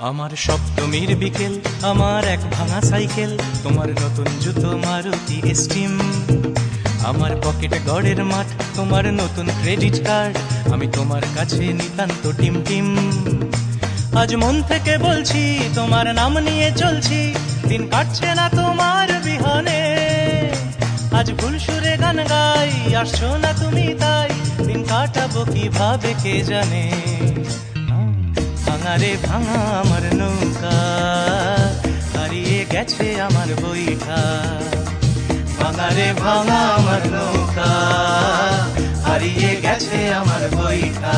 আমার সপ্তমীর বিকেল, আমার এক ভাঙা সাইকেল, তোমার নতুন জুতো মারুতি স্টিম, আমার পকেট গড়ের মাঠ, তোমার নতুন ক্রেডিট কার্ড, আমি তোমার কাছে নিতান্ত টিম টিম। আজ মন থেকে বলছি, তোমার নাম নিয়ে চলছি, দিন কাটছে না তোমার বিহনে। আজ ভুল সুরে গান গাই, আসছো না তুমি তাই, দিন কাটাবো কিভাবে কে জানে। ভাঙা রে ভাঙা আমার নৌকা, হারিয়ে গেছে আমার বইটা। ভাঙা রে ভাঙা আমার নৌকা, হারিয়ে গেছে আমার বইটা।